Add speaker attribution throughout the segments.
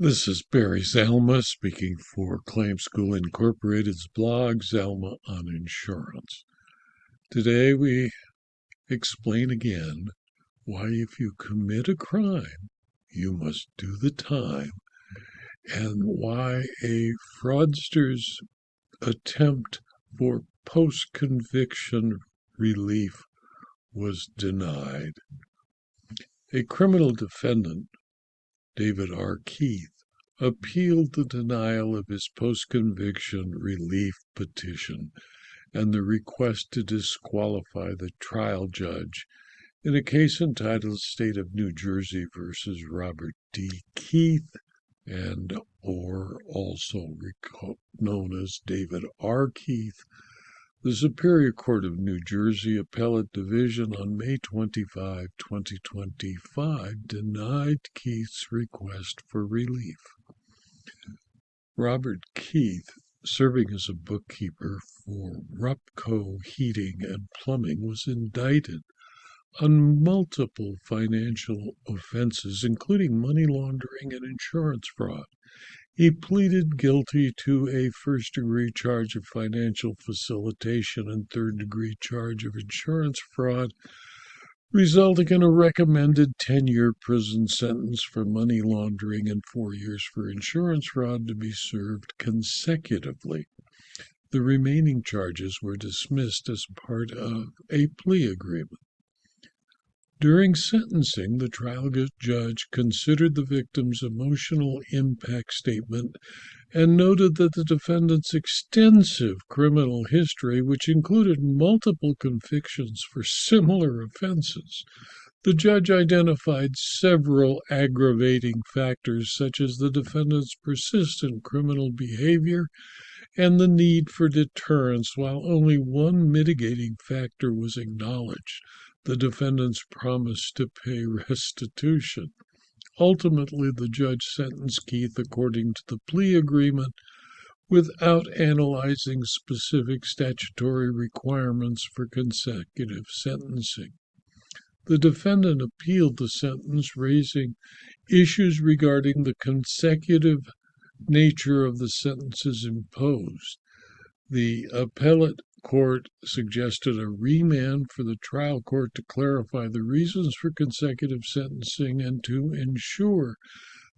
Speaker 1: This is Barry Zalma speaking for Claim School Incorporated's blog, Zalma on Insurance. Today we explain again why if you commit a crime, you must do the time, and why a fraudster's attempt for post-conviction relief was denied. A criminal defendant, David R. Keith, appealed the denial of his post-conviction relief petition and the request to disqualify the trial judge in a case entitled State of New Jersey versus Robert D. Keith, and or also known as David R. Keith. The Superior Court of New Jersey Appellate Division on May 25, 2025 denied Keith's request for relief. Robert Keith, serving as a bookkeeper for RupCoe Heating and Plumbing, was indicted on multiple financial offenses, including money laundering and insurance fraud. He pleaded guilty to a first-degree charge of financial facilitation and third-degree charge of insurance fraud, resulting in a recommended 10-year prison sentence for money laundering and 4 years for insurance fraud to be served consecutively. The remaining charges were dismissed as part of a plea agreement. During sentencing, the trial judge considered the victim's emotional impact statement and noted that the defendant's extensive criminal history, which included multiple convictions for similar offenses. The judge identified several aggravating factors, such as the defendant's persistent criminal behavior and the need for deterrence, while only one mitigating factor was acknowledged: the defendant's promise to pay restitution. Ultimately, the judge sentenced Keith according to the plea agreement without analyzing specific statutory requirements for consecutive sentencing. The defendant appealed the sentence, raising issues regarding the consecutive nature of the sentences imposed. The appellate court suggested a remand for the trial court to clarify the reasons for consecutive sentencing and to ensure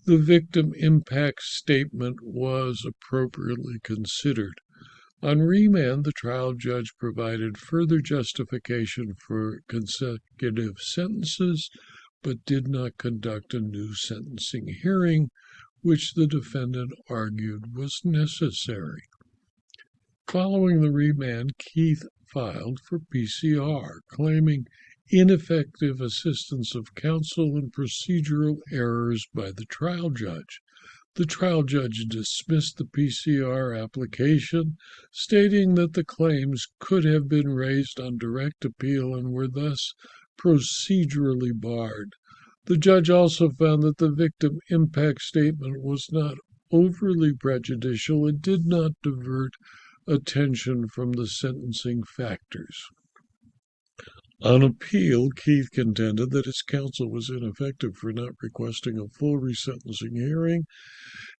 Speaker 1: the victim impact statement was appropriately considered. On remand, the trial judge provided further justification for consecutive sentences, but did not conduct a new sentencing hearing, which the defendant argued was necessary. Following the remand, Keith filed for PCR, claiming ineffective assistance of counsel and procedural errors by the trial judge. The trial judge dismissed the PCR application, stating that the claims could have been raised on direct appeal and were thus procedurally barred. The judge also found that the victim impact statement was not overly prejudicial and did not divert attention from the sentencing factors. On appeal, Keith contended that his counsel was ineffective for not requesting a full resentencing hearing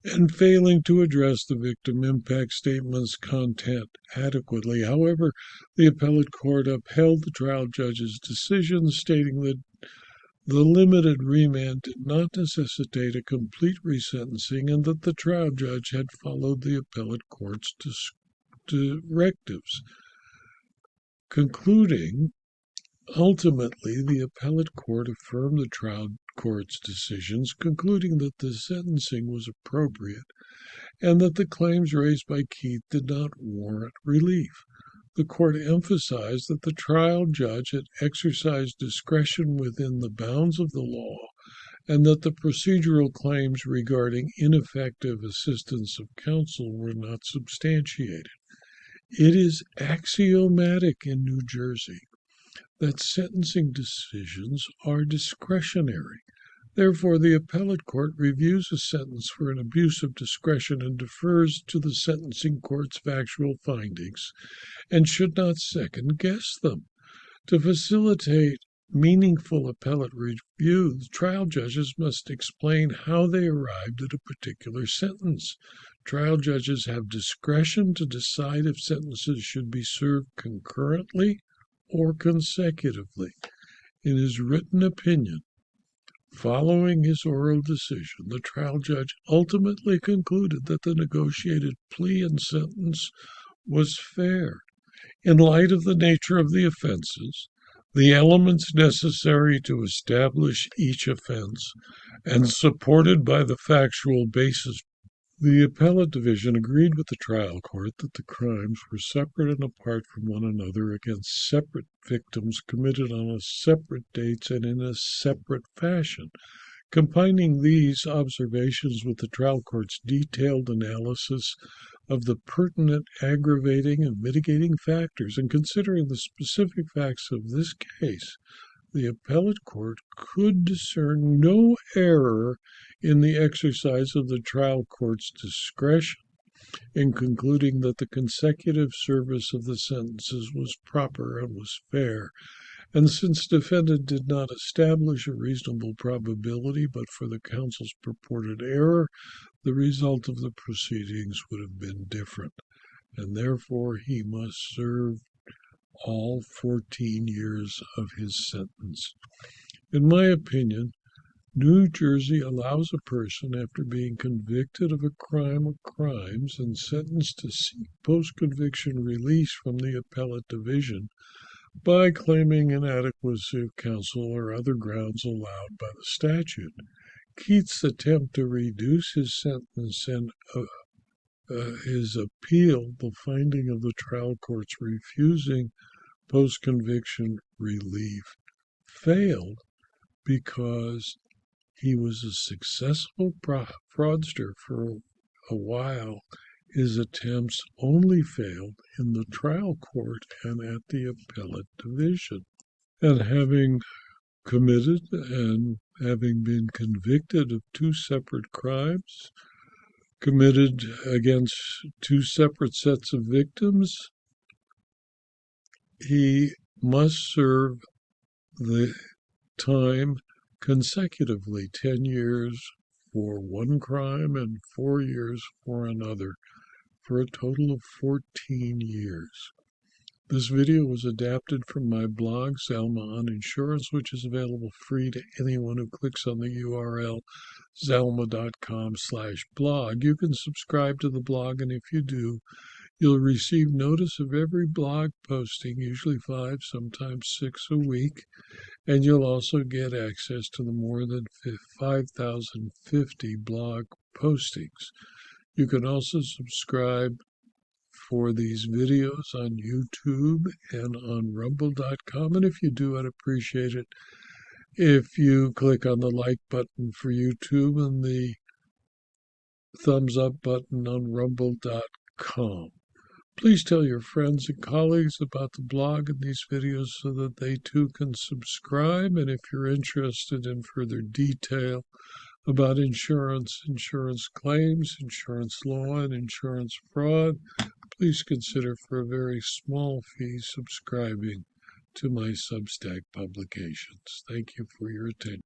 Speaker 1: and failing to address the victim impact statement's content adequately. However, the appellate court upheld the trial judge's decision, stating that the limited remand did not necessitate a complete resentencing and that the trial judge had followed the appellate court's directives. Concluding, ultimately, the appellate court affirmed the trial court's decisions, concluding that the sentencing was appropriate and that the claims raised by Keith did not warrant relief. The court emphasized that the trial judge had exercised discretion within the bounds of the law and that the procedural claims regarding ineffective assistance of counsel were not substantiated. It is axiomatic in New Jersey that sentencing decisions are discretionary. Therefore, the appellate court reviews a sentence for an abuse of discretion and defers to the sentencing court's factual findings and should not second-guess them. To facilitate meaningful appellate review, trial judges must explain how they arrived at a particular sentence. Trial judges have discretion to decide if sentences should be served concurrently or consecutively. In his written opinion, following his oral decision, the trial judge ultimately concluded that the negotiated plea and sentence was fair. In light of the nature of the offenses, the elements necessary to establish each offense, and supported by the factual basis, the Appellate Division agreed with the trial court that the crimes were separate and apart from one another against separate victims committed on separate dates and in a separate fashion. Combining these observations with the trial court's detailed analysis of the pertinent aggravating and mitigating factors, and considering the specific facts of this case, the appellate court could discern no error in the exercise of the trial court's discretion in concluding that the consecutive service of the sentences was proper and was fair. And since defendant did not establish a reasonable probability but for the counsel's purported error, the result of the proceedings would have been different, and therefore he must serve all 14 years of his sentence. In my opinion, New Jersey allows a person, after being convicted of a crime or crimes and sentenced to seek post-conviction release from the Appellate Division, by claiming inadequacy of counsel or other grounds allowed by the statute. Keith's attempt to reduce his sentence and his appeal, the finding of the trial court's refusing post-conviction relief, failed because he was a successful fraudster for a while. His attempts only failed in the trial court and at the Appellate Division. And having committed and having been convicted of two separate crimes, committed against two separate sets of victims, he must serve the time consecutively, 10 years for one crime and 4 years for another, for a total of 14 years. This video was adapted from my blog, Zelma on Insurance, which is available free to anyone who clicks on the URL zelma.com/blog. You can subscribe to the blog, and if you do, you'll receive notice of every blog posting, usually 5, sometimes 6 a week, and you'll also get access to the more than 5,050 blog postings. You can also subscribe for these videos on YouTube and on rumble.com, and if you do, I'd appreciate it if you click on the like button for YouTube and the thumbs up button on rumble.com. Please tell your friends and colleagues about the blog and these videos so that they too can subscribe. And if you're interested in further detail about insurance, insurance claims, insurance law, and insurance fraud, please consider for a very small fee subscribing to my Substack publications. Thank you for your attention.